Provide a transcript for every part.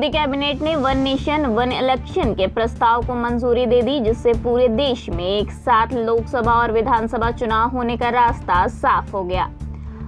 Modi cabinet ने one nation one election के प्रस्ताव को मंजूरी दे दी, जिससे पूरे देश में एक साथ लोकसभा और विधानसभा चुनाव होने का रास्ता साफ हो गया।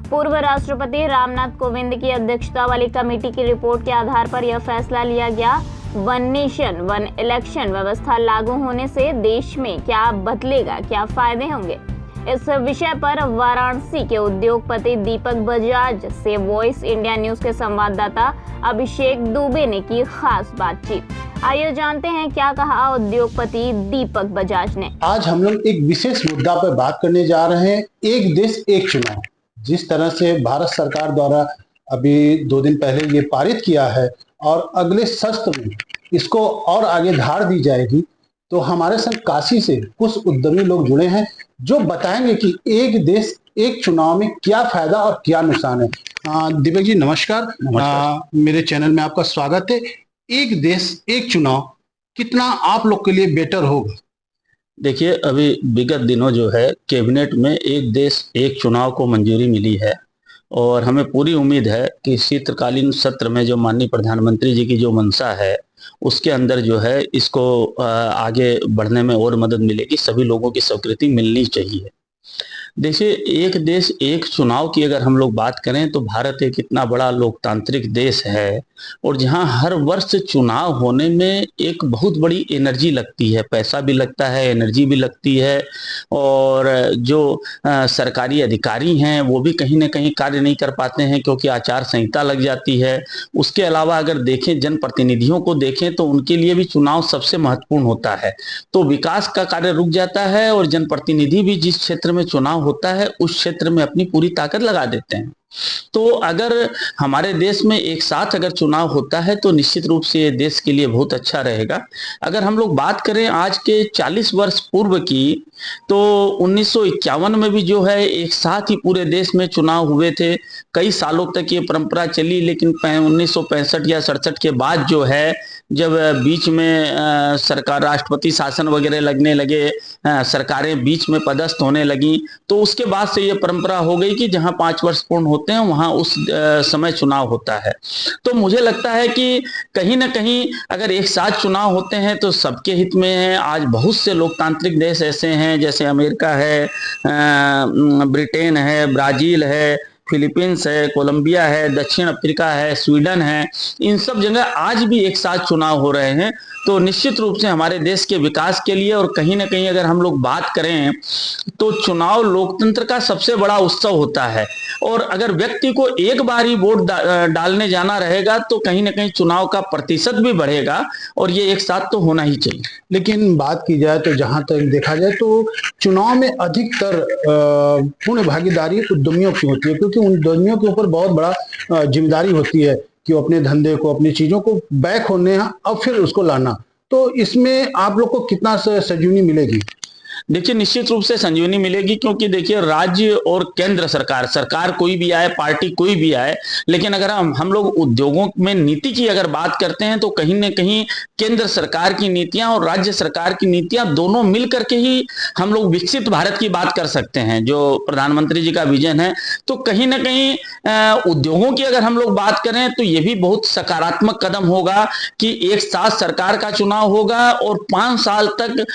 पूर्व राष्ट्रपति रामनाथ कोविंद की अध्यक्षता वाली कमेटी की रिपोर्ट के आधार पर यह फैसला लिया गया। वन नेशन वन इलेक्शन व्यवस्था लागू होने से देश में क्या बदलेगा, क्या फायदे होंगे, इस विषय पर वाराणसी के उद्योगपति दीपक बजाज से वॉइस इंडिया न्यूज के संवाददाता अभिषेक दुबे ने की खास बातचीत। आइए जानते हैं क्या कहा उद्योगपति दीपक बजाज ने। आज हम लोग एक विशेष मुद्दा पर बात करने जा रहे हैं, एक देश एक चुनाव। जिस तरह से भारत सरकार द्वारा अभी 2 दिन पहले ये पारित किया है और अगले सत्र में इसको और आगे धार दी जाएगी, तो हमारे संग काशी से कुछ उद्यमी लोग जुड़े हैं जो बताएंगे कि एक देश एक चुनाव में क्या फायदा और क्या नुकसान है। दीपक जी नमस्कार। मेरे चैनल में आपका स्वागत है। एक देश एक चुनाव कितना आप लोग के लिए बेटर होगा? देखिए, अभी विगत दिनों जो है कैबिनेट में एक देश एक चुनाव को मंजूरी मिली है और हमें पूरी उम्मीद है कि शीतकालीन सत्र में जो माननीय प्रधानमंत्री जी की जो मंशा है उसके अंदर जो है इसको आगे बढ़ने में और मदद मिलेगी। सभी लोगों की स्वीकृति मिलनी चाहिए। देखिए, एक देश एक चुनाव की अगर हम लोग बात करें तो भारत एक इतना बड़ा लोकतांत्रिक देश है और जहां हर वर्ष चुनाव होने में एक बहुत बड़ी एनर्जी लगती है, पैसा भी लगता है, एनर्जी भी लगती है और जो सरकारी अधिकारी हैं वो भी कहीं ना कहीं कार्य नहीं कर पाते हैं क्योंकि आचार संहिता लग जाती है। उसके अलावा अगर देखें जनप्रतिनिधियों को देखें तो उनके लिए भी चुनाव सबसे महत्वपूर्ण होता है, तो विकास का कार्य रुक जाता है और जनप्रतिनिधि भी जिस क्षेत्र में चुनाव होता है उस क्षेत्र में अपनी पूरी ताकत लगा देते हैं। तो अगर हमारे देश में एक साथ अगर चुनाव होता है तो निश्चित रूप से ये देश के लिए बहुत अच्छा रहेगा। अगर हम लोग बात करें आज के 40 वर्ष पूर्व की, तो 1951 में भी जो है एक साथ ही पूरे देश में चुनाव हुए थे। कई सालों तक ये परंपरा चली, लेकिन 1965 या 67 के बाद जो है जब बीच में सरकार राष्ट्रपति शासन वगैरह लगने लगे, सरकारें बीच में पदस्थ होने लगी, तो उसके बाद से ये परंपरा हो गई कि जहां 5 वर्ष पूर्ण होते हैं वहां उस समय चुनाव होता है। तो मुझे लगता है कि कहीं ना कहीं अगर एक साथ चुनाव होते हैं तो सबके हित में है। आज बहुत से लोकतांत्रिक देश ऐसे हैं जैसे अमेरिका है, ब्रिटेन है, ब्राजील है, फिलीपींस है, कोलंबिया है, दक्षिण अफ्रीका है, स्वीडन है, इन सब जगह आज भी एक साथ चुनाव हो रहे हैं। तो निश्चित रूप से हमारे देश के विकास के लिए और कहीं ना कहीं अगर हम लोग बात करें तो चुनाव लोकतंत्र का सबसे बड़ा उत्सव होता है और अगर व्यक्ति को एक बार ही वोट डालने जाना रहेगा तो कहीं ना कहीं चुनाव का प्रतिशत भी बढ़ेगा और ये एक साथ तो होना ही चाहिए। लेकिन बात की जाए तो जहां तक देखा जाए तो चुनाव में अधिकतर पूर्ण भागीदारी उद्यमियों की होती है, क्योंकि उन उद्यमियों के ऊपर बहुत बड़ा जिम्मेदारी होती है कि वो अपने धंधे को, अपनी चीजों को बैक होने और फिर उसको लाना। तो इसमें आप लोग को कितना संजीवनी मिलेगी? देखिए, निश्चित रूप से संजीवनी मिलेगी, क्योंकि देखिए राज्य और केंद्र सरकार कोई भी आए, पार्टी कोई भी आए, लेकिन अगर हम लोग उद्योगों में नीति की अगर बात करते हैं तो कहीं ना कहीं केंद्र सरकार की नीतियां और राज्य सरकार की नीतियां दोनों मिल करके ही हम लोग विकसित भारत की बात कर सकते हैं। जो प्रधानमंत्री जी का विजन है, तो कहीं ना कहीं उद्योगों की अगर हम लोग बात करें तो ये भी बहुत सकारात्मक कदम होगा कि एक साथ सरकार का चुनाव होगा और 5 साल तक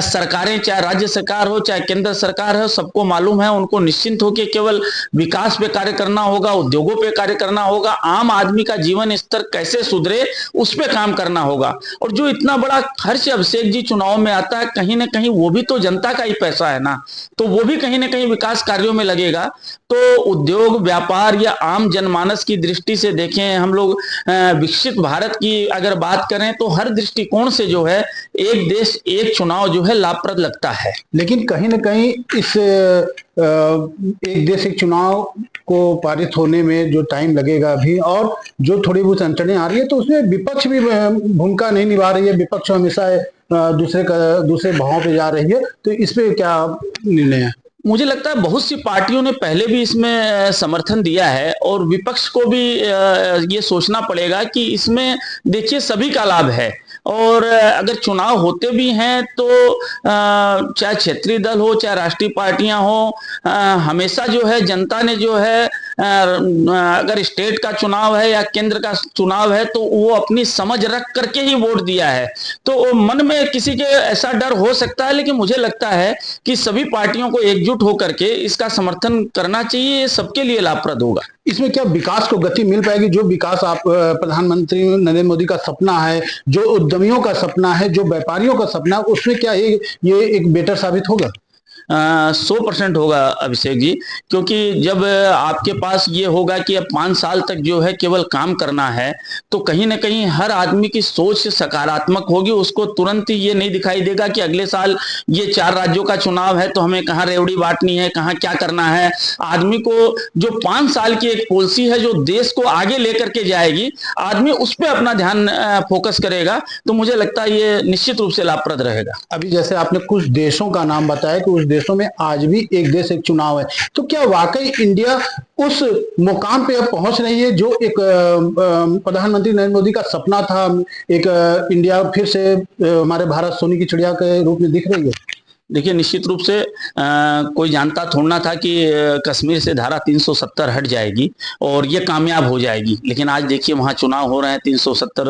सरकारें, चाहे राज्य सरकार हो चाहे केंद्र सरकार हो, सबको मालूम है उनको निश्चिंत होकर केवल विकास पे कार्य करना होगा, उद्योगों पे कार्य करना होगा, आम आदमी का जीवन स्तर कैसे सुधरे उस पे काम करना होगा। और जो इतना बड़ा खर्च अभिषेक जी चुनाव में आता है, कहीं ना कहीं वो भी तो जनता का ही पैसा है ना, तो वो भी कहीं ना कहीं विकास कार्यों में लगेगा। तो उद्योग, व्यापार या आम जनमानस की दृष्टि से देखें, हम लोग विकसित भारत की अगर बात करें तो हर दृष्टिकोण से जो है एक देश एक चुनाव जो है लाभप्रद लगता है। लेकिन कहीं ना कहीं इस एक देश एक चुनाव को पारित होने में जो टाइम लगेगा अभी, और जो थोड़ी बहुत अड़चनें आ रही है, तो उसमें विपक्ष भी भूमिका नहीं निभा रही है। विपक्ष हमेशा दूसरे भावों पे जा रही है, तो इस पे क्या निर्णय है? मुझे लगता है बहुत सी पार्टियों ने पहले भी इसमें समर्थन दिया है और विपक्ष को भी ये सोचना पड़ेगा कि इसमें देखिए सभी का लाभ है। और अगर चुनाव होते भी हैं तो चाहे क्षेत्रीय दल हो चाहे राष्ट्रीय पार्टियां हो, हमेशा जो है जनता ने जो है अगर स्टेट का चुनाव है या केंद्र का चुनाव है तो वो अपनी समझ रख करके ही वोट दिया है। तो मन में किसी के ऐसा डर हो सकता है, लेकिन मुझे लगता है कि सभी पार्टियों को एकजुट होकर के इसका समर्थन करना चाहिए, ये सबके लिए लाभप्रद होगा। इसमें क्या विकास को गति मिल पाएगी? जो विकास आप प्रधानमंत्री नरेंद्र मोदी का सपना है, जो उद्यमियों का सपना है, जो व्यापारियों का सपना है, उसमें क्या ये एक बेटर साबित होगा? 100% होगा अभिषेक जी, क्योंकि जब आपके पास ये होगा कि अब 5 साल तक जो है केवल काम करना है, तो कहीं ना कहीं हर आदमी की सोच सकारात्मक होगी। उसको तुरंत ही ये नहीं दिखाई देगा कि अगले साल ये 4 राज्यों का चुनाव है तो हमें कहाँ रेवड़ी बांटनी है, कहाँ क्या करना है। आदमी को जो 5 साल की एक पॉलिसी है जो देश को आगे लेकर के जाएगी, आदमी उस पर अपना ध्यान फोकस करेगा, तो मुझे लगता है ये निश्चित रूप से लाभप्रद रहेगा। अभी जैसे आपने कुछ देशों का नाम बताया कि उस देशों में आज भी एक देश एक चुनाव है, तो क्या वाकई इंडिया उस मुकाम पे अब पहुंच रही है जो एक प्रधानमंत्री नरेंद्र मोदी का सपना था? एक इंडिया फिर से हमारे भारत सोने की चिड़िया के रूप में दिख रही है? देखिए, निश्चित रूप से कोई जानता थोड़ा था कि कश्मीर से धारा 370 हट जाएगी और ये कामयाब हो जाएगी, लेकिन आज देखिए वहाँ चुनाव हो रहे हैं, 370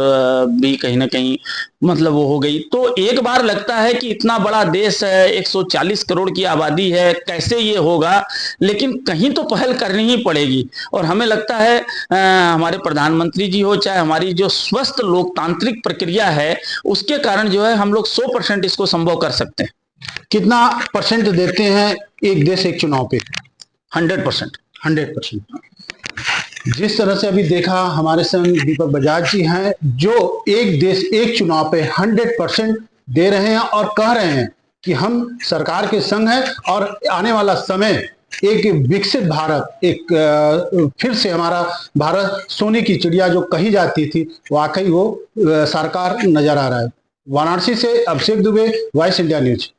भी कहीं ना कहीं मतलब वो हो गई। तो एक बार लगता है कि इतना बड़ा देश है, 140 करोड़ की आबादी है, कैसे ये होगा, लेकिन कहीं तो पहल करनी ही पड़ेगी। और हमें लगता है हमारे प्रधानमंत्री जी हो चाहे हमारी जो स्वस्थ लोकतांत्रिक प्रक्रिया है, उसके कारण जो है हम लोग 100% इसको संभव कर सकते हैं। कितना परसेंट देते हैं एक देश एक चुनाव पे? 100%। 100%। जिस तरह से अभी देखा, हमारे संग दीपक बजाज जी हैं जो एक देश एक चुनाव पे 100% दे रहे हैं और कह रहे हैं कि हम सरकार के संग हैं और आने वाला समय एक विकसित भारत, एक फिर से हमारा भारत सोने की चिड़िया जो कही जाती थी, वाकई वो साकार नजर आ रहा है। वाराणसी से अभिषेक दुबे, वॉइस इंडिया न्यूज।